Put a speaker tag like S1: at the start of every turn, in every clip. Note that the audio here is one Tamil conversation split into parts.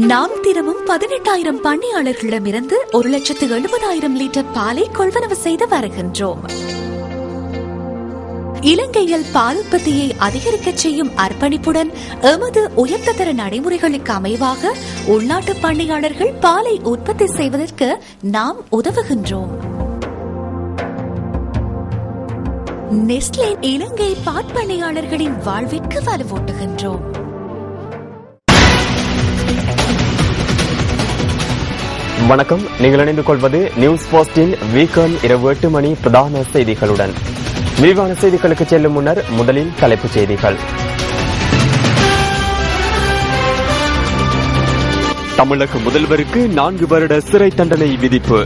S1: நாம் தினமும் 18,000 பண்ணையாளர்களிடமிருந்து 1,70,000 லிட்டர் பாலை கொள்வனவு செய்து வருகின்றோம். இலங்கையில் பால் உற்பத்தியை அதிகரிக்க செய்யும் அர்ப்பணிப்புடன் எமது உயர்ந்த தர நடைமுறைகளுக்கு அமைவாக உள்நாட்டு பண்ணையாளர்கள் பாலை உற்பத்தி செய்வதற்கு நாம் உதவுகின்றோம். நெஸ்லே இலங்கை பாற்பண்ணையாளர்களின் வாழ்விற்கு வலுவூட்டுகின்றோம்.
S2: வணக்கம். நீங்கள் இணைந்து கொள்வது நியூஸ் போஸ்டின் வீக்கெண்ட் இரவு 8 மணி பிரதான செய்திகளுடன். விரிவான செய்திகளுக்கு செல்லும் முன்னர் முதலில் தலைப்புச் செய்திகள். தமிழக முதல்வருக்கு 4 வருட சிறை தண்டனை விதிப்பு.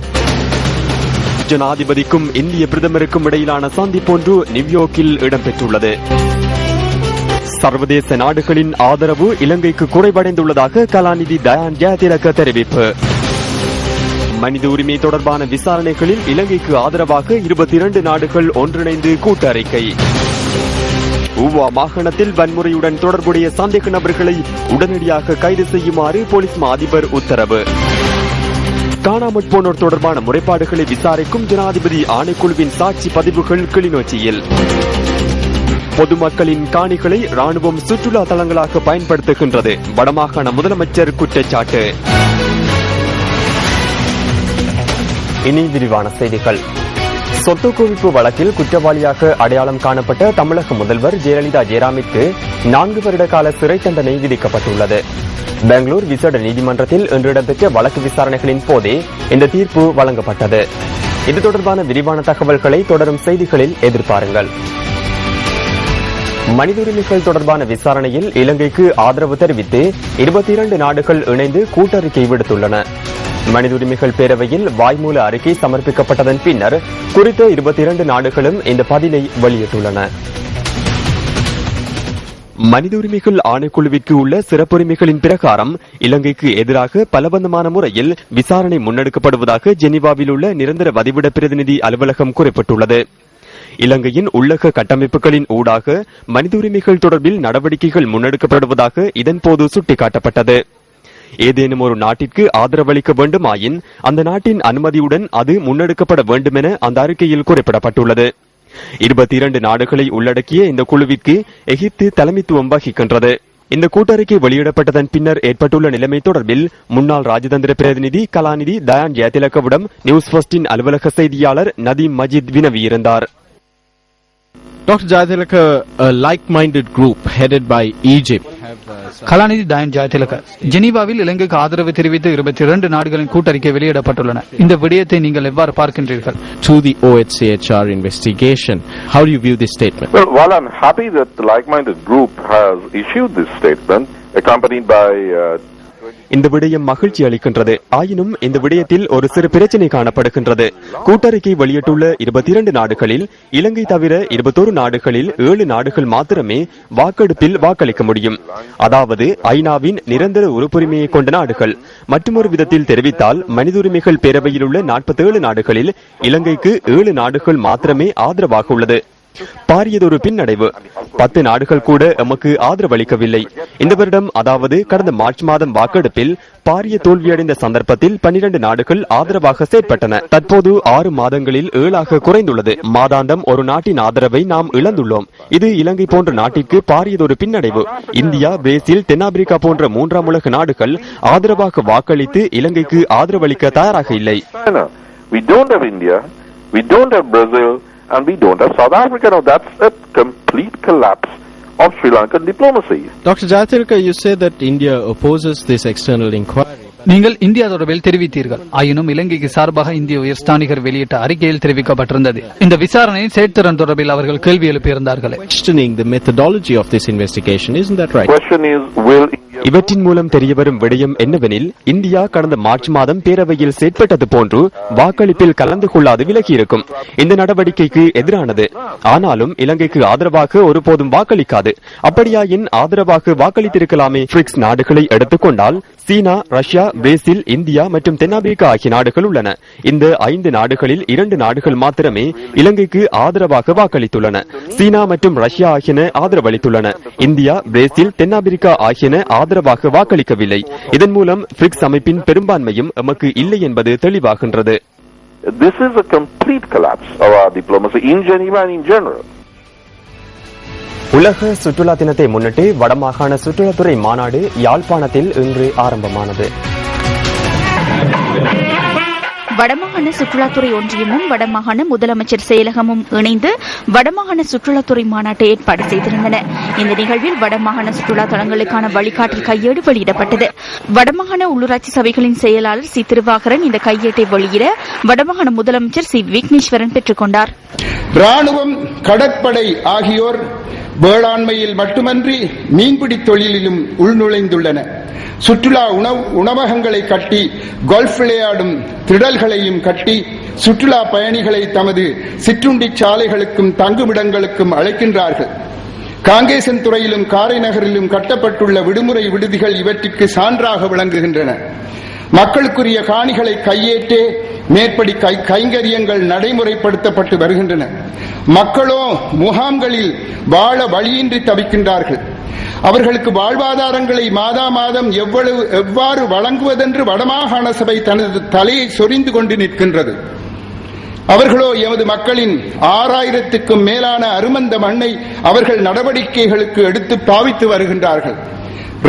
S2: ஜனாதிபதிக்கும் இந்திய பிரதமருக்கும் இடையிலான சந்திப்பொன்று நியூயார்க்கில் இடம்பெற்றுள்ளது. சர்வதேச நாடுகளின் ஆதரவு இலங்கைக்கு குறைவடைந்துள்ளதாக கலாநிதி தயான் ஜெயதிலக தெரிவிப்பு. மனித உரிமை தொடர்பான விசாரணைகளில் இலங்கைக்கு ஆதரவாக 22 நாடுகள் ஒன்றிணைந்து கூட்டறிக்கை. ஊவா மாகாணத்தில் வன்முறையுடன் தொடர்புடைய சந்தேக நபர்களை உடனடியாக கைது செய்யுமாறு பொலிஸ் அதிபர் உத்தரவு. காணாமற் போனோர் தொடர்பான முறைப்பாடுகளை விசாரிக்கும் ஜனாதிபதி ஆணைக்குழுவின் சாட்சி பதிவுகள் கிளிநொச்சியில். பொதுமக்களின் காணிகளை ராணுவம் சுற்றுலா தலங்களாக பயன்படுத்துகின்றது. வடமாகாண முதலமைச்சர் குற்றச்சாட்டு. இனி விரிவான செய்திகள். சொத்து குவிப்பு வழக்கில் குற்றவாளியாக அடையாளம் காணப்பட்ட தமிழக முதல்வர் ஜெயலலிதா ஜெயராமிற்கு 4 வருட கால சிறை தண்டனை விதிக்கப்பட்டுள்ளது. பெங்களூர் விசேட நீதிமன்றத்தில் இன்று இடம்பெற்ற வழக்கு விசாரணைகளின் போதே இந்த தீர்ப்பு வழங்கப்பட்டது. இது தொடர்பான விரிவான தகவல்களை தொடரும் செய்திகளில் எதிர்பாருங்கள். மனித உரிமைகள் தொடர்பான விசாரணையில் இலங்கைக்கு ஆதரவு தெரிவித்து 22 நாடுகள் இணைந்து கூட்டறிக்கை விடுத்துள்ளன. மனித உரிமைகள் பேரவையில் வாய்மூல அறிக்கை சமர்ப்பிக்கப்பட்டதன் பின்னர் குறித்த 22 நாடுகளும் இந்த பதிலை வெளியிட்டுள்ளன. மனித உரிமைகள் ஆணைக்குழுவிற்கு உள்ள சிறப்புரிமைகளின் பிரகாரம் இலங்கைக்கு எதிராக பலவந்தமான முறையில் விசாரணை முன்னெடுக்கப்படுவதாக ஜெனீவாவில் உள்ள நிரந்தர வதிவிட பிரதிநிதி அலுவலகம் குறிப்பிட்டுள்ளது. இலங்கையின் உள்ளக கட்டமைப்புகளின் ஊடாக மனித உரிமைகள் தொடர்பில் நடவடிக்கைகள் முன்னெடுக்கப்படுவதாக இதன்போது சுட்டிக்காட்டப்பட்டது. ஏதேனும் ஒரு நாட்டிற்கு ஆதரவளிக்க வேண்டுமாயின் அந்த நாட்டின் அனுமதியுடன் அது முன்னெடுக்கப்பட வேண்டும் என அந்த அறிக்கையில் குறிப்பிடப்பட்டுள்ளது. 22 நாடுகளை உள்ளடக்கிய இந்த குழுவிற்கு எகிப்து தலைமைத்துவம் வகிக்கின்றது. இந்த கூட்டறிக்கை வெளியிடப்பட்டதன் பின்னர் ஏற்பட்டுள்ள நிலைமை தொடர்பில் முன்னாள் ராஜதந்திர பிரதிநிதி கலாநிதி தயான் ஜெயதிலகவிடம் நியூஸ் ஃபர்ஸ்டின் அலுவலக செய்தியாளர் Nadeem Majid வினவியிருந்தார்.
S3: Dr. Jayatillaka, a like-minded group headed by Egypt.
S4: கலாநிதி தயான் ஜெயதிலக, ஜெனீவாவில் இலங்கைக்கு ஆதரவு தெரிவித்து 22 நாடுகளின் கூட்டறிக்கை வெளியிடப்பட்டுள்ளன. இந்த விடயத்தை நீங்கள் எவ்வாறு பார்க்கின்றீர்கள்?
S3: To the OHCHR investigation, how do you view this statement?
S5: Well, while I'm happy that the like-minded group has issued this statement, accompanied by
S2: இந்த விடயம் மகிழ்ச்சி அளிக்கின்றது. ஆயினும் இந்த விடயத்தில் ஒரு சிறு பிரச்சனை காணப்படுகின்றது. கூட்டறிக்கை வெளியிட்டுள்ள 22 நாடுகளில் இலங்கை தவிர 21 நாடுகளில் 7 நாடுகள் மாத்திரமே வாக்கெடுப்பில் வாக்களிக்க முடியும். அதாவது ஐநாவின் நிரந்தர உறுப்புரிமையை கொண்ட நாடுகள். மற்றொரு விதத்தில் தெரிவித்தால் மனித உரிமைகள் பேரவையில் உள்ள 47 நாடுகளில் இலங்கைக்கு 7 நாடுகள் மாத்திரமே ஆதரவாக உள்ளது. பாரியதொரு பின்னடைவு. 10 நாடுகள் கூட எமக்கு ஆதரவளிக்கவில்லை. இந்த வருடம், அதாவது கடந்த மார்ச் மாதம் வாக்கெடுப்பில் பாரிய தோல்வியடைந்த சந்தர்ப்பத்தில் 12 நாடுகள் ஆதரவாக செயற்பட்டன. தற்போது 6 மாதங்களில் 7ஆக குறைந்துள்ளது. மாதாந்தம் ஒரு நாட்டின் ஆதரவை நாம் இழந்துள்ளோம். இது இலங்கை போன்ற நாட்டிற்கு பாரியதொரு பின்னடைவு. இந்தியா, பிரேசில், தென்னாப்பிரிக்கா போன்ற 3ஆம் உலக நாடுகள் ஆதரவாக வாக்களித்து இலங்கைக்கு ஆதரவளிக்க தயாராக இல்லை.
S5: And we don't have South Africa. Now that's a complete collapse of Sri Lankan diplomacy.
S3: Dr. Jayatillaka, you say that India opposes this external inquiry.
S4: நீங்கள் இந்தியா தொடர்பில் தெரிவித்தீர்கள். ஆயினும் இலங்கைக்கு சார்பாக இந்திய உயர்ஸ்தானிகர் வெளியிட்ட அறிக்கையில் தெரிவிக்கப்பட்டிருந்தது. இந்த விசாரணையின் செயற்திறன் தொடர்பில் அவர்கள் கேள்வி எழுப்பியிருந்தார்கள்.
S3: Questioning the methodology of this investigation, isn't that right?
S5: Question is, will
S2: இவற்றின் மூலம் தெரியவரும் விடயம் என்னவெனில், இந்தியா கடந்த மார்ச் மாதம் பேரவையில் செயற்பட்டது போன்று வாக்களிப்பில் கலந்து கொள்ளாது விலகியிருக்கும். இந்த நடவடிக்கைக்கு எதிரானது. ஆனாலும் இலங்கைக்கு ஆதரவாக ஒருபோதும் வாக்களிக்காது. அப்படியாயின் ஆதரவாக வாக்களித்திருக்கலாமே. பிரிக்ஸ் நாடுகளை எடுத்துக்கொண்டால் சீனா, ரஷ்யா, பிரேசில், இந்தியா மற்றும் தென்னாப்பிரிக்கா ஆகிய நாடுகள் உள்ளன. இந்த 5 நாடுகளில் 2 நாடுகள் மாத்திரமே இலங்கைக்கு ஆதரவாக வாக்களித்துள்ளன. சீனா மற்றும் ரஷ்யா ஆகியன ஆதரவளித்துள்ளன. இந்தியா, பிரேசில், தென்னாப்பிரிக்கா ஆகியன ஆதரவாக வாக்களிக்கவில்லை. இதன் மூலம் பிரிக்ஸ் அமைப்பின் பெரும்பான்மையும் எமக்கு இல்லை என்பது தெளிவாகின்றது.
S5: This is a complete collapse of our diplomacy in Geneva and in general.
S2: உலக சுற்றுலா தினத்தை முன்னிட்டு வடமாகாண சுற்றுலாத்துறை மாநாடு யாழ்ப்பாணத்தில் இன்று ஆரம்பமானது.
S6: வடமாகாண சுற்றுலாத்துறை ஒன்றியமும் வடமாகாண முதலமைச்சர் செயலகமும் இணைந்து வடமாகாண சுற்றுலாத்துறை மாநாட்டை ஏற்பாடு செய்திருந்தன. இந்த நிகழ்வில் வடமாகாண சுற்றுலா தலங்களுக்கான வழிகாட்டல் கையேடு வெளியிடப்பட்டது. வடமாகாண உள்ளூராட்சி சபைகளின் செயலாளர் சி திருவாகரன் இந்த கையேட்டை வெளியிட வடமாகாண முதலமைச்சர் சி விக்னேஸ்வரன் பெற்றுக் கொண்டார்.
S7: ராணுவம், கடற்படை ஆகியோர் வேளாண்மையில் மட்டுமன்றி மீன்பிடி தொழிலிலும் உள்நுழைந்துள்ளன. சுற்றுலா உணவகங்களை கட்டி கோல்ஃப் விளையாடும் திடல்களையும் கட்டி சுற்றுலா பயணிகளை தமது சிற்றுண்டி சாலைகளுக்கும் தங்குமிடங்களுக்கும் அழைக்கின்றார்கள். காங்கேசன் துறையிலும் காரைநகரிலும் கட்டப்பட்டுள்ள விடுமுறை விடுதிகள் இவற்றிற்கு சான்றாக விளங்குகின்றன. மக்களுக்குரிய காணிகளை கையேற்றே மேற்படி கைங்கரியங்கள் நடைமுறைப்படுத்தப்பட்டு வருகின்றன. மக்களோ முகாம்களில் வாழ வழியின்றி தவிக்கின்றார்கள். அவர்களுக்கு வாழ்வாதாரங்களை மாதா மாதம் எவ்வாறு வழங்குவதென்று வடமாகாண சபை தனது தலையை சொரிந்து கொண்டு நிற்கின்றது. அவர்களோ எமது மக்களின் 6000க்கும் மேலான அருமந்த மண்ணை அவர்கள் நடவடிக்கைகளுக்கு எடுத்து பாவித்து வருகின்றார்கள்.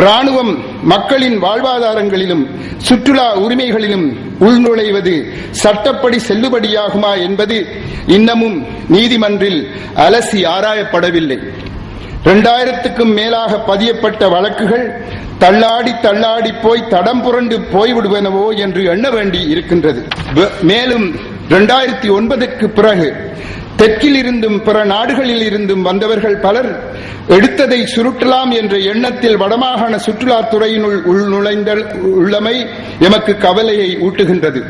S7: ராணுவம் மக்களின் வாழ்வாதாரங்களிலும் சுற்றுலா உரிமைகளிலும் உள்நுழைவது சட்டப்படி செல்லுபடியாகுமா என்பது இன்னமும் நீதிமன்றில் அலசி ஆராயப்படவில்லை. 2000க்கும் மேலாக பதியப்பட்ட வழக்குகள் தள்ளாடி போய் தடம் புரண்டு போய்விடுவனவோ என்று எண்ண வேண்டி இருக்கின்றது. மேலும் 2009க்கு பிறகு தெற்கில் இருந்தும் பிற நாடுகளில் இருந்தும் வந்தவர்கள் பலர் எடுத்ததை சுருட்டலாம் என்ற எண்ணத்தில் வடமாகாண சுற்றுலாத்துறையினுள் உள்ளமை எமக்கு கவலையை ஊட்டுகின்றது.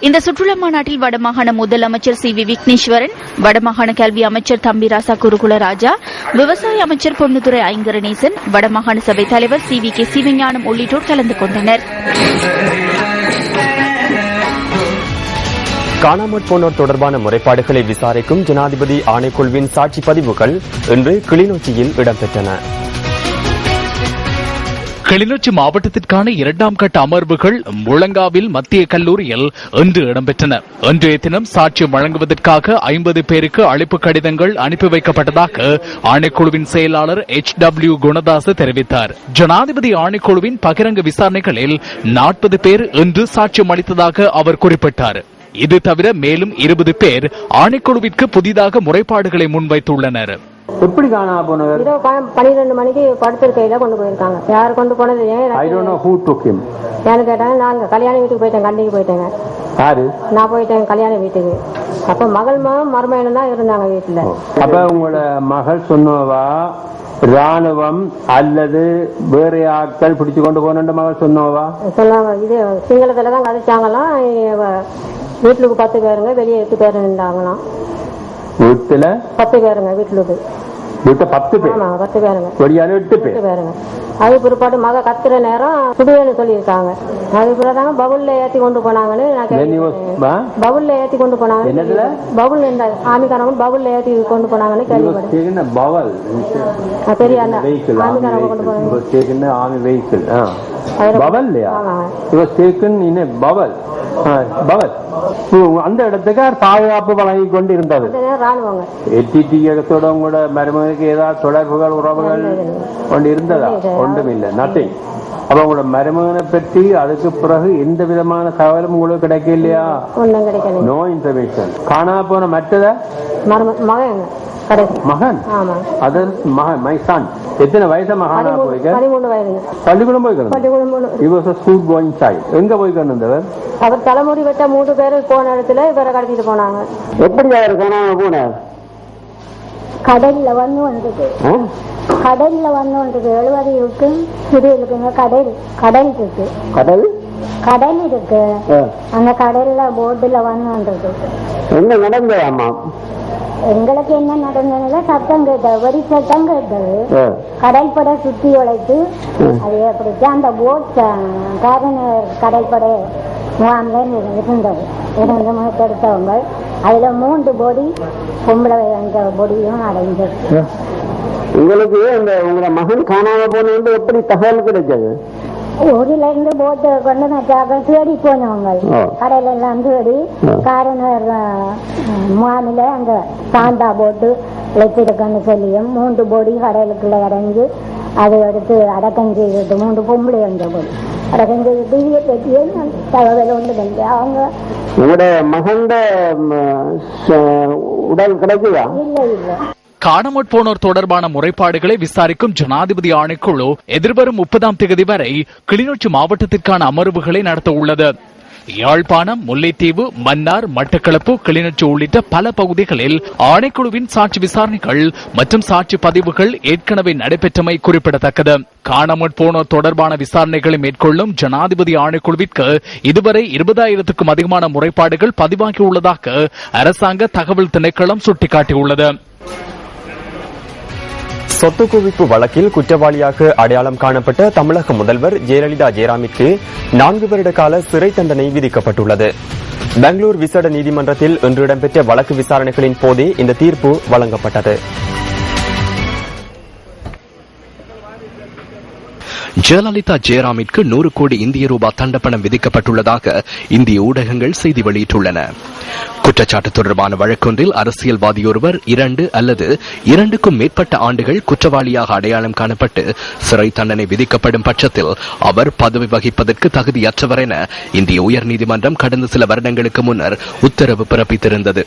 S6: இந்த சுற்றுலா மாநாட்டில் வடமாகாண முதலமைச்சர் சி வி விக்னேஸ்வரன், வடமாகாண கல்வி அமைச்சர் தம்பிராசா குருகுலராஜா, விவசாய அமைச்சர் பொன்னுத்துறை ஐங்கரநேசன், வடமாகாண சபை தலைவர் சி வி கே சிவஞானம் உள்ளிட்டோர் கலந்து கொண்டனர்.
S2: காணாமற் போனோர் தொடர்பான முறைப்பாடுகளை விசாரிக்கும் ஜனாதிபதி ஆணைக்குழுவின் சாட்சி பதிவுகள் இன்று கிளிநொச்சியில் இடம்பெற்றன.
S4: கிளிநொச்சி மாவட்டத்திற்கான 2ஆம் கட்ட அமர்வுகள் முழங்காவில் மத்திய கல்லூரியில் இன்று இடம்பெற்றன. இன்றைய தினம் சாட்சியம் வழங்குவதற்காக 50 பேருக்கு அழைப்பு கடிதங்கள் அனுப்பி வைக்கப்பட்டதாக ஆணைக்குழுவின் செயலாளர் HW குணதாஸ் தெரிவித்தார். ஜனாதிபதி ஆணைக்குழுவின் பகிரங்க விசாரணைகளில் 40 பேர் இன்று சாட்சியம் அளித்ததாக அவர் குறிப்பிட்டார். இது தவிர மேலும் 20 பேர் ஆணைக்குழுவிற்கு புதிதாக முறைப்பாடுகளை முன்வைத்துள்ளனர்.
S8: எப்படி காணா போனவர்?
S9: 12 மணிக்கு படுத்திருக்கையில கொண்டு போயிருக்காங்க. யார் கொண்டு போனது? கேட்டாங்க. நான் கல்யாண வீட்டுக்கு போயிட்டேன், கண்டிக்கு போயிட்டேங்க. நான் போயிட்டேன் கல்யாண வீட்டுக்கு. அப்ப மகள் மருமகனும் தான் இருந்தாங்க வீட்டுல.
S8: அப்ப உங்களோட மகள் சொன்னவா ராணுவம் அல்லது வேற ஆட்கள் பிடிச்சு கொண்டு போன மகள் சொன்னவா? சொன்னாங்க. இது சிங்களத்துலதான் கதைச்சாங்களாம். வீட்டுக்கு 10 பேருங்க, வெளியே 8 பேரு இருந்தாங்களாம். வீட்டுல 10 பேருங்க. வீட்டுக்கு 10 பேர். 10 பேருங்க. 8 பேருங்க. அது பிற்பாடு மக கத்துற நேரம் சுடுவேன்னு சொல்லியிருக்காங்க. அது பிறகு பவுல்ல ஏத்தி கொண்டு போனாங்கன்னு பவுல்ல ஏத்தி கொண்டு போனாங்க. பவுல் இந்த ஆமிக்காரங்க பவுல்ல ஏத்தி கொண்டு போனாங்கன்னு கேள்விப்பட்டேன். தெரியாத ஆமிக்காரங்க கொண்டு போனாங்க. ஆமி வெஹிக்கிள் அந்த இடத்துக்கு பாதுகாப்பு வழங்கி கொண்டு இருந்தது. உங்களோட மருமகனுக்கு ஏதாவது தொடர்புகள் உறவுகள் கொண்டு இருந்ததா? ஒன்றும் இல்லை, நத்திங். அப்ப உங்களோட மருமகனை பற்றி அதுக்கு பிறகு எந்த விதமான தகவலும் உங்களுக்கு கிடைக்க இல்லையா? No information. காணா போன மற்றத மகன், அது மகன் மை சன். எத்தனை வயசு மகானா போய்க்க? 13 வயது. பள்ளிக்கூடம் போய்க்கணும். எங்க போய்க்கணும்?
S9: அவர் தலைமுடி வெட்ட 3 பேரு போன இடத்துல இவரை கடத்திட்டு போனாங்க.
S8: எப்படி அவர் காணாம போனார்?
S9: கடல்ல வந்து வந்தது. கடல்ல வந்து வந்தது. 70 இருக்கு, இது இருக்குங்க. கடல் இருக்கு. கடல் இருக்கு. அந்த கடல்ல போட்டுல வந்து வந்தது.
S8: என்ன நடந்ததாமா?
S9: எங்களுக்கு என்ன நடந்ததுல சத்தம் கேட்டது, வெடி சத்தம் கேட்டது. கடற்படை சுத்தி உழைத்து அது அப்படிச்சு அந்த போட் கடற்படை முகாம்ல இருந்தது. இருந்து மீட்டெடுத்தவங்க அதுல 3 பொடி பொம்பளை பொடியும் அடைஞ்சது.
S8: உங்களுக்கு இந்த உங்களோட மகன் காணாம போனது எப்படி தகவல் கிடைச்சது?
S9: ஊரில இருந்து போட்டு கொண்டு நச்சாக்கள் தேடி போனவங்க கடையில எல்லாம் தேடி காரணர் முகாமில அந்த சாந்தா போட்டு வச்சிருக்கன்னு சொல்லியும் 3 பொடி கடலுக்குள்ள இறங்கி அதை எடுத்து அடக்கம் செய்துட்டு 3 பொம்பளை வந்த பொடி அடக்கம் செய்துட்டு பற்றியே தகவல் ஒன்று வந்து அவங்க
S8: உங்களோட மகன் உடல் கிடைக்குதா?
S9: இல்லை இல்லை.
S4: காணாமற் போனோர் தொடர்பான முறைப்பாடுகளை விசாரிக்கும் ஜனாதிபதி ஆணைக்குழு எதிர்வரும் 30ஆம் தேதி வரை கிளிநொச்சி மாவட்டத்திற்கான அமர்வுகளை நடத்த உள்ளது. யாழ்ப்பாணம், முல்லைத்தீவு, மன்னார், மட்டக்களப்பு, கிளிநொச்சி உள்ளிட்ட பல பகுதிகளில் ஆணைக்குழுவின் சாட்சி விசாரணைகள் மற்றும் சாட்சி பதிவுகள் ஏற்கனவே நடைபெற்றமை குறிப்பிடத்தக்கது. காணாமற் போனோர் தொடர்பான விசாரணைகளை மேற்கொள்ளும் ஜனாதிபதி ஆணைக்குழுவிற்கு இதுவரை 20,000க்கும் அதிகமான முறைப்பாடுகள் பதிவாகியுள்ளதாக அரசாங்க தகவல் திணைக்களம் சுட்டிக்காட்டியுள்ளது.
S2: சொத்து குவிப்பு வழக்கில் குற்றவாளியாக அடையாளம் காணப்பட்ட தமிழக முதல்வர் ஜெயலலிதா ஜெயராமிற்கு 4 வருட கால சிறை தண்டனை விதிக்கப்பட்டுள்ளது. பெங்களூர் விசேட நீதிமன்றத்தில் இன்று இடம்பெற்ற வழக்கு விசாரணைகளின் போதே இந்த தீர்ப்பு வழங்கப்பட்டது.
S10: ஜெயலலிதா ஜெயராமிற்கு 100 கோடி இந்திய ரூபாய் தண்டப்பணம் விதிக்கப்பட்டுள்ளதாக இந்திய ஊடகங்கள் செய்தி வெளியிட்டுள்ளன. குற்றச்சாட்டு தொடர்பான வழக்கொன்றில் அரசியல்வாதியொருவர் 2 அல்லது 2க்கும் மேற்பட்ட ஆண்டுகள் குற்றவாளியாக அடையாளம் காணப்பட்டு சிறை தண்டனை விதிக்கப்படும் பட்சத்தில் அவர் பதவி வகிப்பதற்கு தகுதியற்றவர் என இந்திய உயர்நீதிமன்றம் கடந்த சில வருடங்களுக்கு முன்னர் உத்தரவு பிறப்பித்திருந்தது.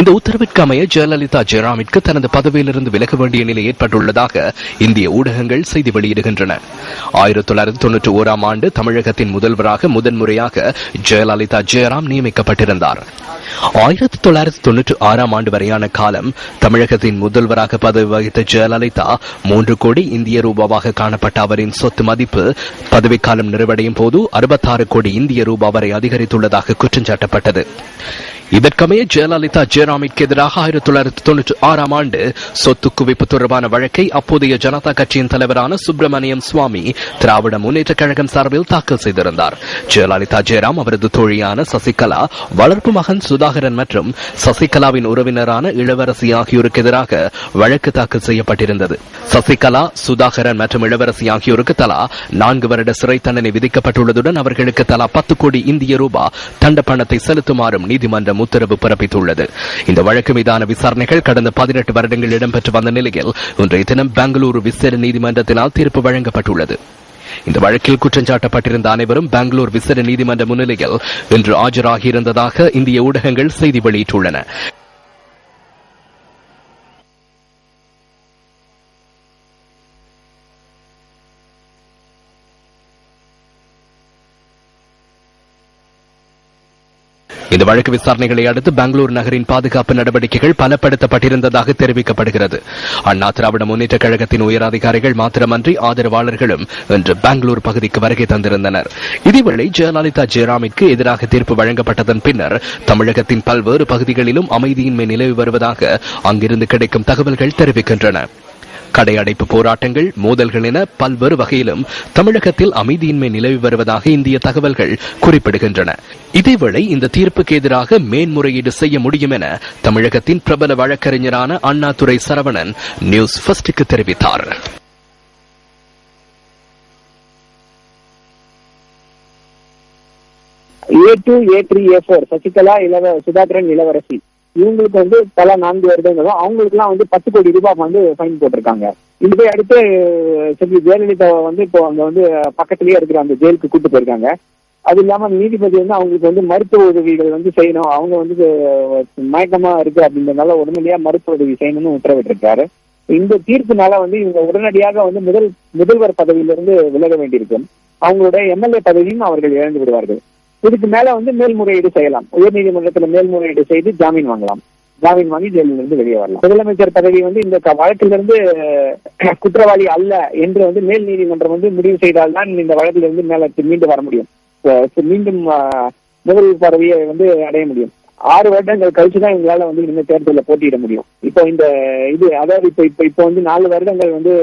S10: இந்த உத்தரவிற்கு அமைய ஜெயலலிதா ஜெயராமிற்கு தனது பதவியிலிருந்து விலக வேண்டிய நிலை ஏற்பட்டுள்ளதாக இந்திய ஊடகங்கள் செய்தி வெளியிடுகின்றன. 1991ஆம் ஆண்டு தமிழகத்தின் முதல்வராக முதன்முறையாக ஜெயலலிதா ஜெயராம் நியமிக்கப்பட்டிருந்தார். 1996ஆம் ஆண்டு வரையான காலம் தமிழகத்தின் முதல்வராக பதவி வகித்த ஜெயலலிதா 3 கோடி இந்திய ரூபாவாக காணப்பட்ட அவரின் சொத்து மதிப்பு பதவிக்காலம் நிறைவடையும் போது 66 கோடி இந்திய ரூபாய் வரை அதிகரித்துள்ளதாக குற்றம் சாட்டப்பட்டது. இதற்கமைய ஜெயலலிதா ஜெயராமிற்கு எதிராக 1996ஆம் ஆண்டு சொத்து குவிப்பு தொடர்பான வழக்கை அப்போதைய ஜனதா கட்சியின் தலைவரான சுப்பிரமணியம் சுவாமி திராவிட முன்னேற்ற கழகம் சார்பில் தாக்கல் செய்திருந்தார். ஜெயலலிதா ஜெயராம், அவரது தோழியான சசிகலா, வளர்ப்பு மகன் சுதாகரன் மற்றும் சசிகலாவின் உறவினரான இளவரசி ஆகியோருக்கு எதிராக வழக்கு தாக்கல் செய்யப்பட்டிருந்தது. சசிகலா, சுதாகரன் மற்றும் இளவரசி ஆகியோருக்கு தலா 4 வருட சிறை தண்டனை விதிக்கப்பட்டுள்ளதுடன் அவர்களுக்கு தலா 10 கோடி இந்திய ரூபாய் தண்டப்பணத்தை செலுத்துமாறும் நீதிமன்றம் உத்தரவு பிறப்பித்துள்ளது. இந்த வழக்கு மீதான விசாரணைகள் கடந்த 18 வருடங்கள் இடம்பெற்று வந்த நிலையில் இன்றைய தினம் பெங்களூரு விசேட நீதிமன்றத்தினால் தீர்ப்பு வழங்கப்பட்டுள்ளது. இந்த வழக்கில் குற்றஞ்சாட்டப்பட்டிருந்த அனைவரும் பெங்களூர் விசேட நீதிமன்ற முன்னிலையில் இன்று ஆஜராகியிருந்ததாக இந்திய ஊடகங்கள் செய்தி வெளியிட்டுள்ளன. இந்த வழக்கு விசாரணைகளை அடுத்து பெங்களூரு நகரின் பாதுகாப்பு நடவடிக்கைகள் பலப்படுத்தப்பட்டிருந்ததாக தெரிவிக்கப்படுகிறது. அண்ணா திராவிட முன்னேற்ற கழகத்தின் உயர் அதிகாரிகள் மாத்திரமன்றி ஆதரவாளர்களும் இன்று பெங்களூரு பகுதிக்கு வருகை தந்திருந்தனர். இதேவேளை ஜெயலலிதா ஜெயராமிற்கு எதிராக தீர்ப்பு வழங்கப்பட்டதன் பின்னர் தமிழகத்தின் பல்வேறு பகுதிகளிலும் அமைதியின்மை நிலவி வருவதாக அங்கிருந்து கிடைக்கும் தகவல்கள் தெரிவிக்கின்றன. கடையடைப்பு போராட்டங்கள், மோதல்கள் என பல்வேறு வகையிலும் தமிழகத்தில் அமைதியின்மை நிலவி வருவதாக இந்திய தகவல்கள் குறிப்பிடுகின்றன. இதேவேளை இந்த தீர்ப்புக்கு எதிராக மேன்முறையீடு செய்ய முடியும் என தமிழகத்தின் பிரபல வழக்கறிஞரான அண்ணாதுரை சரவணன் நியூஸ் ஃபர்ஸ்டுக்கு தெரிவித்தார்.
S11: A2, A3, A4 Sasikala, Sudhakaran, இளவரசி இவங்களுக்கு வந்து தலா 4 வருடங்களும் அவங்களுக்கு எல்லாம் வந்து 10 கோடி ரூபாய் வந்து ஃபைன் போட்டிருக்காங்க. இதை அடுத்து ஜெயலலிதா வந்து இப்போ அங்க வந்து பக்கத்திலேயே இருக்கிற அந்த ஜெயிலுக்கு கூட்டு போயிருக்காங்க. அது இல்லாம நீதிபதி வந்து அவங்களுக்கு வந்து மருத்துவ உதவிகள் வந்து செய்யணும், அவங்க வந்து மயக்கமா இருக்கு அப்படின்றதுனால உடனடியா மருத்துவ உதவி செய்யணும்னு உத்தரவிட்டிருக்காரு. இந்த தீர்ப்புனால வந்து இவங்க உடனடியாக வந்து முதல்வர் பதவியிலிருந்து விலக வேண்டியிருக்கும். அவங்களுடைய MLA பதவியும் அவர்கள் இழந்து விடுவார்கள். இதுக்கு மேல வந்து மேல்முறையீடு செய்யலாம். உயர்நீதிமன்றத்தில் மேல்முறையீடு செய்து ஜாமீன் வாங்கலாம். ஜாமீன் வாங்கி ஜெயிலிருந்து வெளியே வரலாம். முதலமைச்சர் பதவி வந்து இந்த வழக்கிலிருந்து குற்றவாளி அல்ல என்று வந்து மேல் நீதிமன்றம் வந்து முடிவு செய்தால்தான் இந்த வழக்கிலிருந்து மீண்டும் வர முடியும், மீண்டும் முதல்வர் பதவியை வந்து அடைய முடியும். 6 வருடங்கள் கழிச்சுதான் இவங்களால வந்து இந்த தேர்தலில் போட்டியிட முடியும். இப்போ இந்த இது அதாவது இப்போ வந்து 4 வருடங்கள் வந்து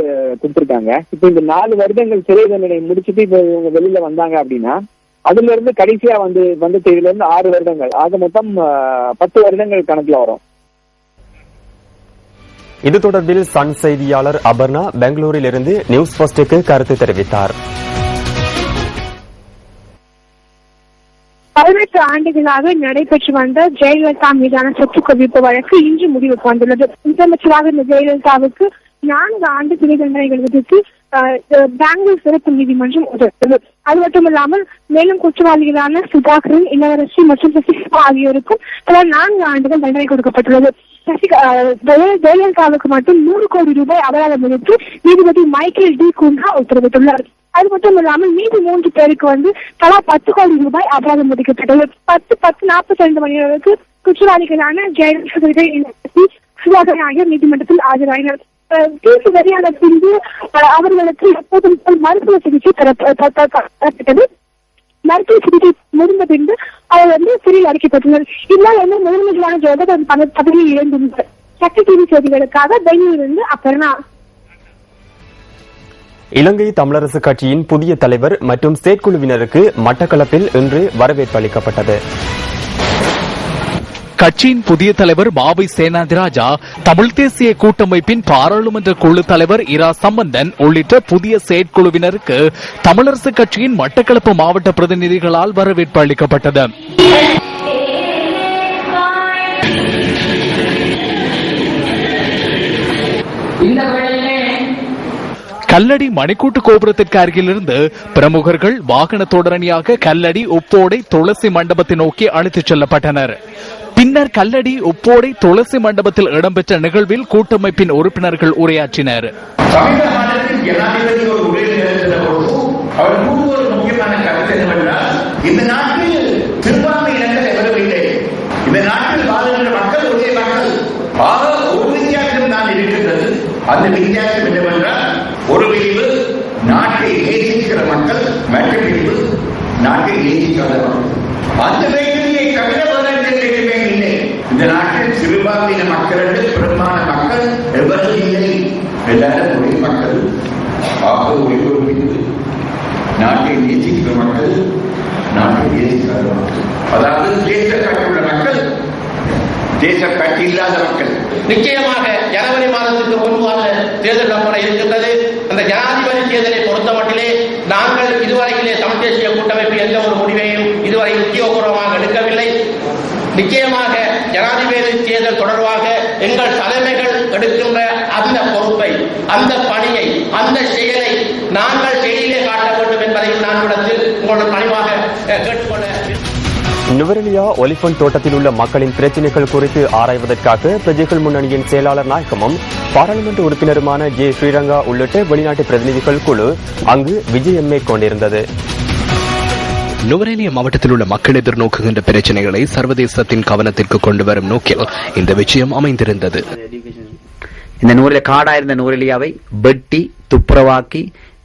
S11: கொடுத்துருக்காங்க. இப்போ இந்த 4 வருடங்கள் சிறை தண்டனை முடிச்சுட்டு இப்போ இவங்க வெளியில வந்தாங்க அப்படின்னா அதுல இருந்து கடைசியா வந்த தேதியில இருந்து 6 வருடங்கள் ஆக மொத்தம் 10 வருடங்கள் கணக்குல வரும்.
S2: இது தொடர்பில் சன் செய்தியாளர் அபர்ணா பெங்களூரில் இருந்து நியூஸ் ஃபர்ஸ்டுக்கு கருத்து தெரிவித்தார்.
S12: 18 ஆண்டுகளாக நடைபெற்று வந்த ஜெயலலிதா மீதான சொத்து குவிப்பு வழக்கு இன்று முடிவுக்கு வந்துள்ளது. முதலமைச்சராக இந்த ஜெயலலிதாவுக்கு 4 ஆண்டு சிறை தண்டனைகள் விதித்து பெங்களூர் சிறப்பு நீதிமன்றம் உத்தரவிட்டது. அது மட்டுமில்லாமல் மேலும் குற்றவாளிகளான சுதாகரன், இளவரசி மற்றும் சசிகலா ஆகியோருக்கும் தலா 4 ஆண்டுகள் தண்டனை கொடுக்கப்பட்டுள்ளது. ஜெயலலிதாவுக்கு மட்டும் 100 கோடி ரூபாய் அபராதம் விதித்து நீதிபதி மைக்கேல் டி குன்ஹா உத்தரவிட்டுள்ளார். அது மட்டும் இல்லாமல் மீதி 3 பேருக்கு தலா 10 கோடி ரூபாய் அபராதம் விதிக்கப்பட்டது. 10:42 மணி நேரத்துக்கு குற்றவாளிகளான ஜெயலலிதா, சுதாகரன் ஆகியோர் நீதிமன்றத்தில் ஆஜராயினர். தீர்ப்பு வெளியான பின்பு அவர்களுக்கு எப்போதும் மருத்துவ சிகிச்சை தரப்பட்டது. மருத்துவ சிகிச்சை முடிந்த பின்பு அவர் சிறையில் அடைக்கப்பட்டுள்ளனர். இதனால் முதன்மையான ஜெகத் பதவியில் இழந்துள்ளார். சக்தி டிவி செய்திகளுக்காக பெங்களூரிலிருந்து அபர்ணா.
S2: இலங்கை தமிழரசு கட்சியின் புதிய தலைவர் மற்றும் செயற்குழுவினருக்கு மட்டக்களப்பில் இன்று வரவேற்பு அளிக்கப்பட்டது.
S4: கட்சியின் புதிய தலைவர் மாவை சேனாதிராஜா, தமிழ் தேசிய கூட்டமைப்பின் பாராளுமன்ற குழு தலைவர் இரா சம்பந்தன் உள்ளிட்ட புதிய செயற்குழுவினருக்கு தமிழரசு கட்சியின் மட்டக்களப்பு மாவட்ட பிரதிநிதிகளால் வரவேற்பு அளிக்கப்பட்டது. கல்லடி மணிக்கூட்டு கோபுரத்திற்கு அருகிலிருந்து பிரமுகர்கள் வாகன தொடரணியாக கல்லடி, உப்போடை, துளசி மண்டபத்தை நோக்கி அழைத்துச் செல்லப்பட்டனர். பின்னர் கல்லடி, உப்போடை, துளசி மண்டபத்தில் இடம்பெற்ற நிகழ்வில் கூட்டமைப்பின் உறுப்பினர்கள் உரையாற்றினர்.
S13: இந்த நாட்டில் சிறுபான்மை இனங்கள் எவரும் இல்லை. இந்த நாட்டில் வாழ்கின்ற மக்கள் ஒரே மக்கள். ஆக ஒரு வித்தியாசம் தான் இருக்கின்றது. அந்த வித்தியாசம் என்னவென்றால், ஒரு பிரிவு நாட்டை நேசிக்கிற மக்கள், மற்ற பிரிவு நாட்டை நேசிக்காத மக்கள். அந்த வேற்றுமையை தவிர வேறே இல்லை. இந்த நாட்டில் சிறுபான்மையின மக்கள் என்று பெரும்பாலான மக்கள் எவரும் இல்லை. எல்லாரும் ஒரே மக்கள். ஆக ஒரே ஒரு பிரிவு நாட்டை நேசிக்கிற மக்கள், நாட்டை நேசிக்காத மக்கள். அதாவது தேசப்பட்டுள்ள மக்கள், தேசப்பட்டு இல்லாத மக்கள்.
S14: நிச்சயமாக ஜனவரி மாதத்துக்கு முன்பாக தேர்தல் நம்பர இருக்கின்றது. அந்த ஜனாதிபதி தேர்தலை பொறுத்த மட்டிலே நாங்கள் இதுவரையிலே தமிழ் தேசிய கூட்டமைப்பு எந்த ஒரு முடிவையும் இதுவரை உத்தியோகபூர்வமாக எடுக்கவில்லை. நிச்சயமாக ஜனாதிபதி தேர்தல் தொடர்பாக எங்கள் தலைமைகள் எடுக்கின்ற அந்த பொறுப்பை, அந்த பணியை, அந்த செயலை நாங்கள் செயலிலே காட்ட வேண்டும் என்பதையும் நான் உங்களோட பணிவாக கேட்டுக்கொள்ள.
S2: நுவரெலியா ஒலிபன் தோட்டத்தில் உள்ள மக்களின் பிரச்சினைகள் குறித்து ஆராய்வதற்காக பிரஜைகள் முன்னணியின் செயலாளர் நாயகமும் பாராளுமன்ற உறுப்பினருமான ஜே ஸ்ரீரங்கா உள்ளிட்ட வெளிநாட்டு பிரதிநிதிகள் குழு அங்கு விஜயம் மேற்கொண்டிருந்தது.
S10: நுவரெலியா மாவட்டத்தில் உள்ள மக்கள் எதிர்நோக்குகின்ற பிரச்சனைகளை சர்வதேசத்தின் கவனத்திற்கு கொண்டு வரும் நோக்கில் இந்த விஷயம் அமைந்திருந்தது.
S15: இந்த காடாயிருந்த நுவரெலியாவை வெட்டி துப்புரவாக்கி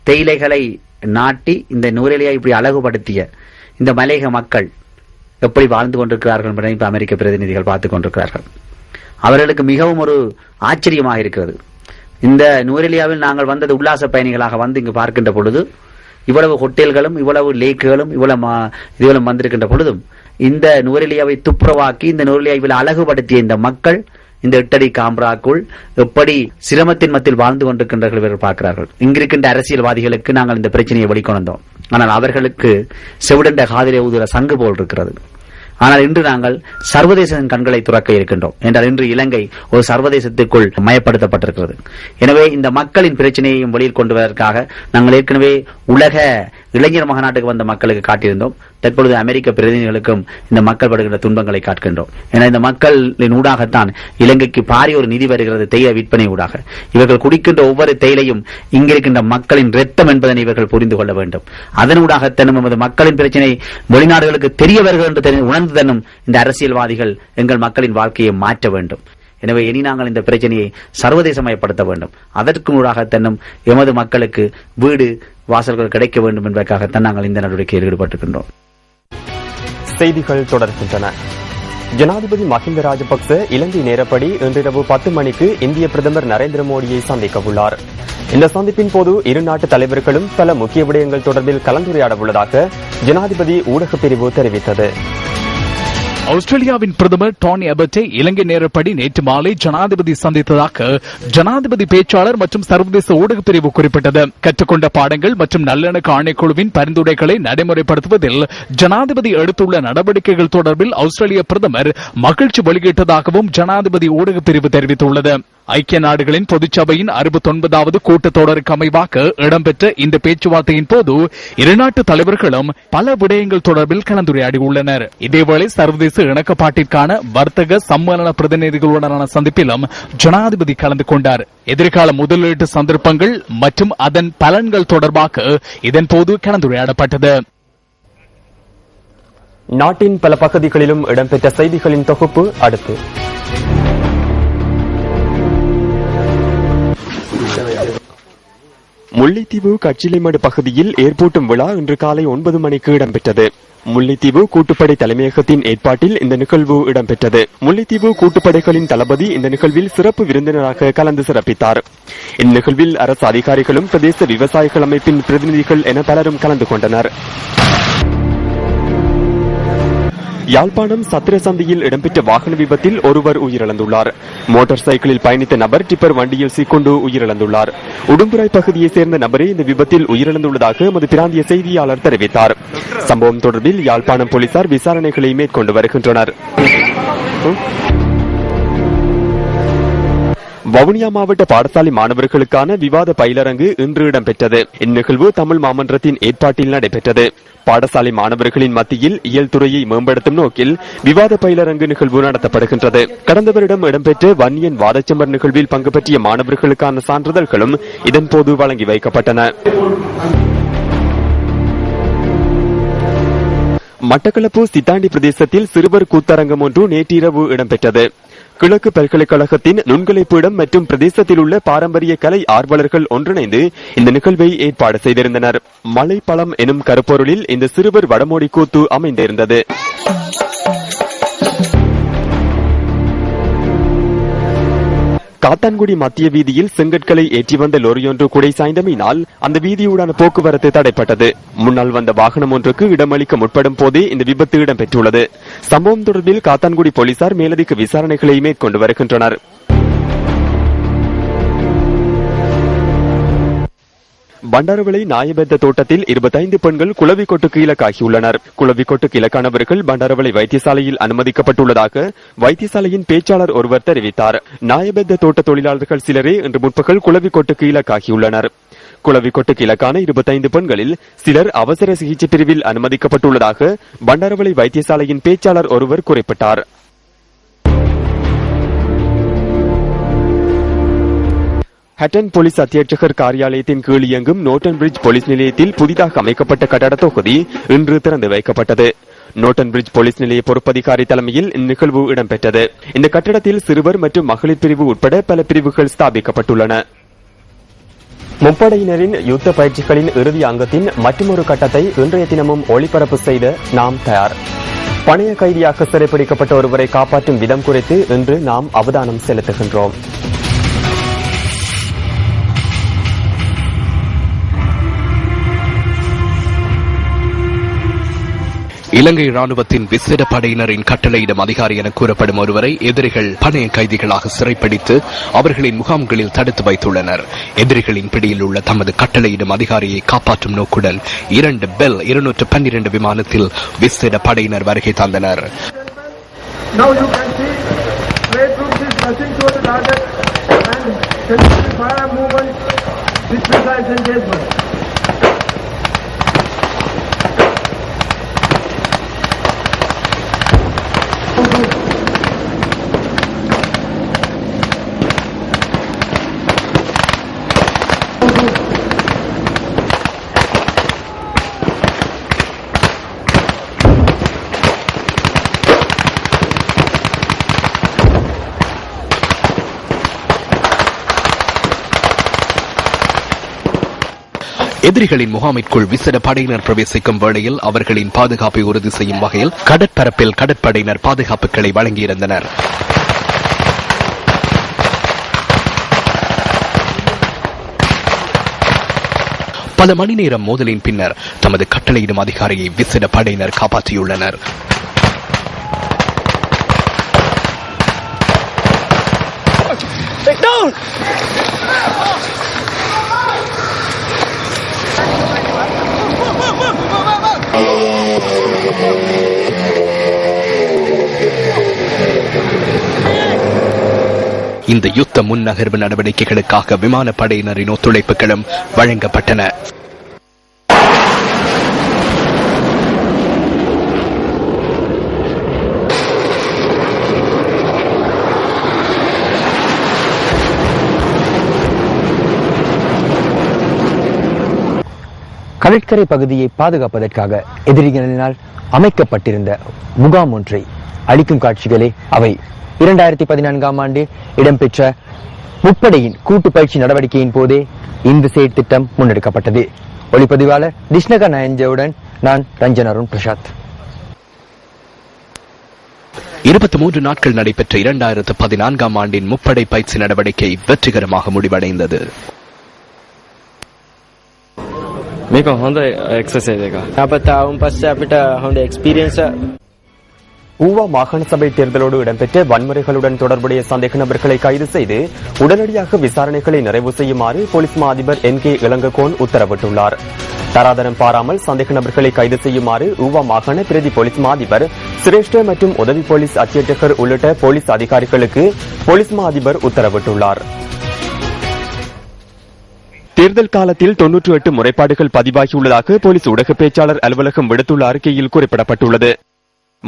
S15: தேயிலைகளை நாட்டி இந்த நுவரெலியா இப்படி அழகுபடுத்திய இந்த மலையக மக்கள் எப்படி வாழ்ந்து கொண்டிருக்கிறார்கள் என்பதை இப்ப அமெரிக்க பிரதிநிதிகள் பார்த்துக் கொண்டிருக்கிறார்கள். அவர்களுக்கு மிகவும் ஒரு ஆச்சரியமாக இருக்கிறது. இந்த நுவரெலியாவில் நாங்கள் வந்தது உல்லாச பயணிகளாக வந்து இங்கு பார்க்கின்ற பொழுது, இவ்வளவு ஹோட்டல்களும் இவ்வளவு லேக்குகளும் இவ்வளவு வந்திருக்கின்ற பொழுதும் இந்த நுவரெலியாவை துப்புரவாக்கி இந்த நுவரெலியாவில் அழகுபடுத்திய இந்த மக்கள் இந்த 8 அடி காம்ராக்குள் எப்படி சிரமத்தின் மத்தியில் வாழ்ந்து கொண்டிருக்கின்றார்கள் இவர்கள் பார்க்கிறார்கள். இங்கிருக்கின்ற அரசியல்வாதிகளுக்கு நாங்கள் இந்த பிரச்சனையை வெளிக்கொணர்ந்தோம். ஆனால் அவர்களுக்கு செவிடண்ட காதிலே ஊதுற சங்கு போல் இருக்கிறது. ஆனால் இன்று நாங்கள் சர்வதேச கண்களை துறக்க இருக்கின்றோம் என்றால் இன்று இலங்கை ஒரு சர்வதேசத்திற்குள் மயப்படுத்தப்பட்டிருக்கிறது. எனவே இந்த மக்களின் பிரச்சனையையும் வெளியில் கொண்டு வருவதற்காக நாங்கள் ஏற்கனவே உலக இளைஞர் மகாநாட்டுக்கு வந்த மக்களுக்கு காட்டியிருந்தோம். தற்பொழுது அமெரிக்க பிரதிநிதிகளுக்கும் இந்த மக்கள் படுகின்ற துன்பங்களை காட்டுகின்றோம். ஏன்னா இந்த மக்களின் ஊடாகத்தான் இலங்கைக்கு பாரிய ஒரு நிதி வருகிறது, தேயிலை விற்பனை ஊடாக. இவர்கள் குடிக்கின்ற ஒவ்வொரு தேயிலையும் இங்கிருக்கின்ற மக்களின் ரத்தம் என்பதனை இவர்கள் புரிந்து கொள்ள வேண்டும். அதனூடாகத்தான் நமது மக்களின் பிரச்சனை வெளிநாடுகளுக்கு தெரிய வருகிறது என்று உணர்ந்து தன்னும் இந்த அரசியல்வாதிகள் எங்கள் மக்களின் வாழ்க்கையை மாற்ற வேண்டும். எனவே இனி நாங்கள் இந்த பிரச்சனையை சர்வதேசமயப்படுத்த வேண்டும். அதற்கு ஊடாக தன்னும் எமது மக்களுக்கு வீடு வாசல்கள் கிடைக்க வேண்டும் என்பதற்காகத்தான் நாங்கள் இந்த நடவடிக்கையில் ஈடுபட்டிருக்கின்றோம்.
S2: செய்திகள் தொடர்கின்றன. ஜனாதிபதி மஹிந்த ராஜபக்ச இலங்கை நேரப்படி இன்றிரவு 10 மணிக்கு இந்திய பிரதமர் நரேந்திர மோடியை சந்திக்க உள்ளார். இந்த சந்திப்பின் போது இரு நாட்டு தலைவர்களும் பல முக்கிய விடயங்கள் தொடர்பில் கலந்துரையாட உள்ளதாக ஜனாதிபதி ஊடகப் பிரிவு தெரிவித்தது.
S4: ஆஸ்திரேலியாவின் பிரதமர் டானி அபட்டை இலங்கை நேரப்படி நேற்று மாலை ஜனாதிபதி சந்தித்ததாக ஜனாதிபதி பேச்சாளர் மற்றும் சர்வதேச ஊடகப் பிரிவு குறிப்பிட்டது. கற்றுக்கொண்ட பாடங்கள் மற்றும் நல்லிணக்க ஆணைக்குழுவின் பரிந்துரைகளை நடைமுறைப்படுத்துவதில் ஜனாதிபதி எடுத்துள்ள நடவடிக்கைகள் தொடர்பில் ஆஸ்திரேலிய பிரதமர் மகிழ்ச்சி வெளியிட்டதாகவும் ஜனாதிபதி ஊடகப் பிரிவு தெரிவித்துள்ளது. ஐக்கிய நாடுகளின் பொதுச்சபையின் 69வது கூட்டத்தொடருக்கு அமைவாக இடம்பெற்ற இந்த பேச்சுவார்த்தையின் போது இருநாட்டு தலைவர்களும் பல விடயங்கள் தொடர்பில் கலந்துரையாடியுள்ளனர். இதேவேளை சர்வதேச இணக்கப்பாட்டிற்கான வர்த்தக சம்மேளன பிரதிநிதிகளுடனான சந்திப்பிலும் ஜனாதிபதி கலந்து கொண்டார். எதிர்கால முதலீட்டு சந்தர்ப்பங்கள் மற்றும் அதன் பலன்கள் தொடர்பாக இதன்போது கலந்துரையாடப்பட்டது.
S2: நாட்டின் பல பகுதிகளிலும் இடம்பெற்ற செய்திகளின் தொகுப்பு அடுத்து. முல்லைத்தீவு கச்சிலைமடு பகுதியில் ஏர்போட்டும் விழா இன்று காலை 9 மணிக்கு இடம்பெற்றது. முல்லைத்தீவு கூட்டுப்படை தலைமையகத்தின் ஏற்பாட்டில் இந்த நிகழ்வு இடம்பெற்றது. முல்லைத்தீவு கூட்டுப்படைகளின் தளபதி இந்த நிகழ்வில் சிறப்பு விருந்தினராக கலந்து சிறப்பித்தார். இந்நிகழ்வில் அரசு அதிகாரிகளும் பிரதேச விவசாயிகள் அமைப்பின் பிரதிநிதிகள் என பலரும் கலந்து கொண்டனர். யாழ்ப்பாணம் சத்திர சந்தையில் இடம்பெற்ற வாகன விபத்தில் ஒருவர் உயிரிழந்துள்ளார். மோட்டார் சைக்கிளில் பயணித்த நபர் டிப்பர் வண்டியில் சிக்கொண்டு உயிரிழந்துள்ளார். உடும்புராய் பகுதியைச் சேர்ந்த நபரே இந்த விபத்தில் உயிரிழந்துள்ளதாக எமது பிராந்திய செய்தியாளர் தெரிவித்தார். சம்பவம் தொடர்பில் யாழ்ப்பாணம் போலீசார் விசாரணைகளை மேற்கொண்டு வருகின்றனர். வவுனியா மாவட்ட பாடசாலை மாணவர்களுக்கான விவாத பயிலரங்கு இன்று இடம்பெற்றது. இந்நிகழ்வு தமிழ் மாமன்றத்தின் ஏற்பாட்டில் நடைபெற்றது. பாடசாலை மாணவர்களின் மத்தியில் இயல் துறையை மேம்படுத்தும் நோக்கில் விவாத பயிலரங்கு நிகழ்வு நடத்தப்படுகின்றது. கடந்த வருடம் இடம்பெற்ற வன்னியன் வாதச்சம்பர் நிகழ்வில் பங்கு பற்றிய மாணவர்களுக்கான சான்றிதழ்களும் இதன்போது வழங்கி வைக்கப்பட்டன. மட்டக்களப்பு சித்தாண்டி பிரதேசத்தில் சிறுவர் கூத்தரங்கம் ஒன்று நேற்றிரவு இடம்பெற்றது. கிழக்கு பல்கலைக்கழகத்தின் நுண்கலை பீடம் மற்றும் பிரதேசத்தில் உள்ள பாரம்பரிய கலை ஆர்வலர்கள் ஒன்றிணைந்து இந்த நிகழ்வை ஏற்பாடு செய்திருந்தனர். மலைப்பழம் எனும் கருப்பொருளில் இந்த சிறுவர் வடமோடி கூத்து அமைந்திருந்தது. காத்தான்குடி மத்திய வீதியில் செங்கற்களை ஏற்றி வந்த லொரியொன்று குடை சாய்ந்தமையினால் அந்த வீதியூடான போக்குவரத்து தடைப்பட்டது. முன்னால் வந்த வாகனம் ஒன்றுக்கு இடமளிக்க முற்படும் போதே இந்த விபத்து இடம்பெற்றுள்ளது. சம்பவம் தொடர்பில் காத்தான்குடி போலீசார் மேலதிக விசாரணைகளை மேற்கொண்டு வருகின்றனர். பண்டாரவளை நாயபெத்த தோட்டத்தில் 25 பெண்கள் குளவிக்கொட்டுக்கு இலக்காகியுள்ளனர். குளவிக்கொட்டுக்கு இலக்கானவர்கள் பண்டாரவளை வைத்தியசாலையில் அனுமதிக்கப்பட்டுள்ளதாக வைத்தியசாலையின் பேச்சாளர் ஒருவர் தெரிவித்தார். நாயபெத்த தோட்ட தொழிலாளர்கள் சிலரே இன்று முற்பகல் குளவிக்கொட்டுக்கு இலக்காகியுள்ளனர். குளவிக்கொட்டுக்கு இலக்கான 25 பெண்களில் சிலர் அவசர சிகிச்சை பிரிவில் அனுமதிக்கப்பட்டுள்ளதாக பண்டாரவளை வைத்தியசாலையின் பேச்சாளர் ஒருவர் குறிப்பிட்டார். ஹட்டன் போலீஸ் அத்தியட்சகர் காரியாலயத்தின் கீழ் இயங்கும் நோட்டன் பிரிட்ஜ் போலீஸ் நிலையத்தில் புதிதாக அமைக்கப்பட்ட கட்டட தொகுதி இன்று திறந்து வைக்கப்பட்டது. நோட்டன் பிரிட்ஜ் போலீஸ் நிலைய பொறுப்பதிகாரி தலைமையில் இந்நிகழ்வு இடம்பெற்றது. இந்த கட்டடத்தில் சிறுவர் மற்றும் மகளிர் பிரிவு உட்பட பல பிரிவுகள் ஸ்தாபிக்கப்பட்டுள்ளன. முப்படையினரின் யுத்த பயிற்சிகளின் இறுதி அங்கத்தின் மற்றொரு கட்டத்தை இன்றைய தினமும் ஒளிபரப்பு செய்த நாம் தயார். பணைய கைதியாக சிறைப்பிடிக்கப்பட்ட ஒருவரை காப்பாற்றும் விதம் குறித்து இன்று நாம் அவதானம் செலுத்துகின்றோம்.
S10: இலங்கை ராணுவத்தின் விசேட படையினரின் கட்டளையிடும் அதிகாரி என கூறப்படும் ஒருவரை எதிரிகள் பணைய கைதிகளாக சிறைப்பிடித்து அவர்களின் முகாம்களில் தடுத்து வைத்துள்ளனர். எதிரிகளின் பிடியில் உள்ள தமது கட்டளையிடும் அதிகாரியை காப்பாற்றும் நோக்குடன் 2 பெல் 212 விமானத்தில் விசேட படையினர் வருகை தந்தனர். எதிரிகளின் முகாமிற்குள் விசேட படையினர் பிரவேசிக்கும் வேளையில் அவர்களின் பாதுகாப்பை உறுதி செய்யும் வகையில் கடற்பரப்பில் கடற்படையினர் பாதுகாப்புகளை வழங்கியிருந்தனர். பல மணி நேரம் மோதலின் பின்னர் தமது கட்டளையிடும் அதிகாரியை விசேட படையினர் காப்பாற்றியுள்ளனர். இந்த யுத்த முன்னகர்வு நடவடிக்கைகளுக்காக விமானப்படையினரின் ஒத்துழைப்புகளும் வழங்கப்பட்டன.
S16: கடற்கரை பகுதியை பாதுகாப்பதற்காக எதிரிகளினால் அமைக்கப்பட்டிருந்த முகாம் ஒன்றை அளிக்கும் காட்சிகளே அவை. 2014ஆம் ஆண்டு இடம்பெற்ற முப்படையின் கூட்டு பயிற்சி நடவடிக்கையின் போதே இந்த செயற் திட்டம் முன்னெடுக்கப்பட்டது. ஒளிப்பதிவாளர் டிஷ்னகா நயஞ்சவுடன் நான் ரஞ்சன் அருண் பிரசாத்.
S10: 23 நாட்கள் நடைபெற்ற 2014ஆம் ஆண்டின் முப்படை பயிற்சி நடவடிக்கை வெற்றிகரமாக முடிவடைந்தது.
S17: මේක හොඳ එක්සර්සයිස් එකක්. අපිට ආවුන් පස්සේ අපිට හොඳ එක්ස්පීරියන්ස්.
S2: ஊவா மாகாண சபை தேர்தலோடு இடம்பெற்ற வன்முறைகளுடன் தொடர்புடைய சந்தேக நபர்களை கைது செய்து உடனடியாக விசாரணைகளை நிறைவு செய்யுமாறு போலீஸ் மா அதிபர் NK இளங்ககோன் உத்தரவிட்டுள்ளார். தராதரம் பாராமல் சந்தேக நபர்களை கைது செய்யுமாறு ஊவா மாகாண பிரதி போலீஸ் மா அதிபர் சிரேஷ்ட மற்றும் உதவி போலீஸ் அத்தியட்சகர் உள்ளிட்ட போலீஸ் அதிகாரிகளுக்கு போலீஸ் மா அதிபர் உத்தரவிட்டுள்ளார். தேர்தல் காலத்தில் 98 முறைப்பாடுகள் பதிவாகியுள்ளதாக போலீஸ் ஊடக பேச்சாளர் அலுவலகம் விடுத்துள்ள அறிக்கையில் குறிப்பிடப்பட்டுள்ளது.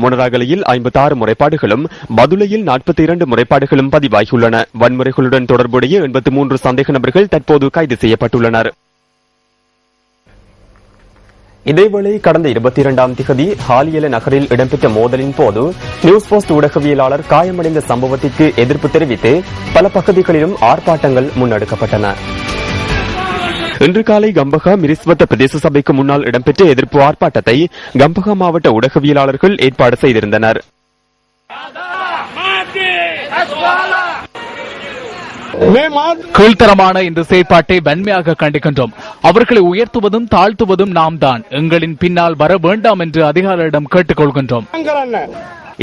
S2: மொனராகலையில் 56 முறைப்பாடுகளும் பதுளையில் 42 முறைப்பாடுகளும் பதிவாகியுள்ளன. வன்முறைகளுடன் தொடர்புடைய 83 சந்தேக நபர்கள் தற்போது கைது செய்யப்பட்டுள்ளனர். இதேவேளை கடந்த 22ஆம் திகதி ஹாலியல நகரில் இடம்பெற்ற மோதலின் போது நியூஸ் போஸ்ட் ஊடகவியலாளர் காயமடைந்த சம்பவத்திற்கு எதிர்ப்பு தெரிவித்து பல பகுதிகளிலும் ஆர்ப்பாட்டங்கள் முன்னெடுக்கப்பட்டன. இன்று காலை கம்பகா மிரிஸ்வத்த பிரதேச சபைக்கு முன்னால் இடம்பெற்ற எதிர்ப்பு ஆர்ப்பாட்டத்தை கம்பகா மாவட்ட ஊடகவியலாளர்கள் ஏற்பாடு செய்திருந்தனர்.
S4: கீழ்த்தரமான இந்த செயற்பாட்டை வன்மையாக கண்டிக்கின்றோம். அவர்களை உயர்த்துவதும் தாழ்த்துவதும் நாம் தான். எங்களின் பின்னால் வர வேண்டாம் என்று அதிகாரிகளிடம் கேட்டுக் கொள்கின்றோம்.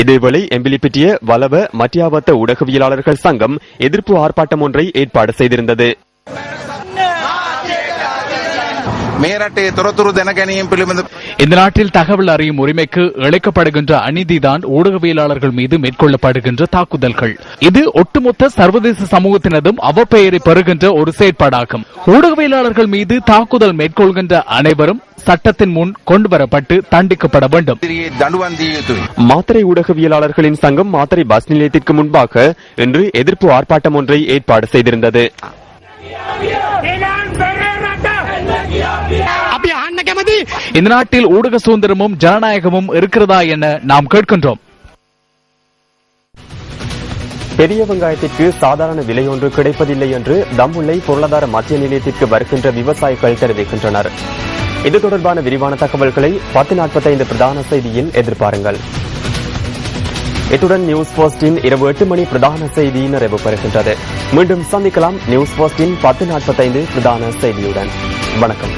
S2: இதேவேளை எம்பிலிப்பிட்டிய வலவ மத்தியாவத்த ஊடகவியலாளர்கள் சங்கம் எதிர்ப்பு ஆர்ப்பாட்டம் ஒன்றை ஏற்பாடு செய்திருந்தது.
S4: இந்த நாட்டில் தகவல் அறியும் உரிமைக்கு இழைக்கப்படுகின்ற அநீதிதான் ஊடகவியலாளர்கள் மீது மேற்கொள்ளப்படுகின்ற தாக்குதல்கள். இது ஒட்டுமொத்த சர்வதேச சமூகத்தினதும் அவப்பெயரை பெறுகின்ற ஒரு செயற்பாடாகும். ஊடகவியலாளர்கள் மீது தாக்குதல் மேற்கொள்கின்ற அனைவரும் சட்டத்தின் முன் கொண்டுவரப்பட்டு தண்டிக்கப்பட வேண்டும்.
S2: மாத்தறை ஊடகவியலாளர்களின் சங்கம் மாத்தறை பஸ் நிலையத்திற்கு முன்பாக இன்று எதிர்ப்பு ஆர்ப்பாட்டம் ஒன்றை ஏற்பாடு செய்திருந்தது.
S4: இந்த நாட்டில் ஊடக சுதந்திரமும் ஜனநாயகமும் இருக்கிறதா என நாம் கேட்கின்றோம்.
S2: பெரிய வெங்காயத்திற்கு சாதாரண விலை ஒன்று கிடைப்பதில்லை என்று தம்புள்ளை பொருளாதார மத்திய நிலையத்திற்கு வருகின்ற விவசாயிகள் தெரிவிக்கின்றனர். இது தொடர்பான விரிவான தகவல்களை 10:45 பிரதான செய்தியில் எதிர்பாருங்கள். இத்துடன் நியூஸ் போஸ்டின் இரவு 8 மணி பிரதான செய்தி நிறைவு பெறுகின்றது. மீண்டும் சந்திக்கலாம் நியூஸ் போஸ்டின் 10:45 பிரதான செய்தியுடன். வணக்கம்.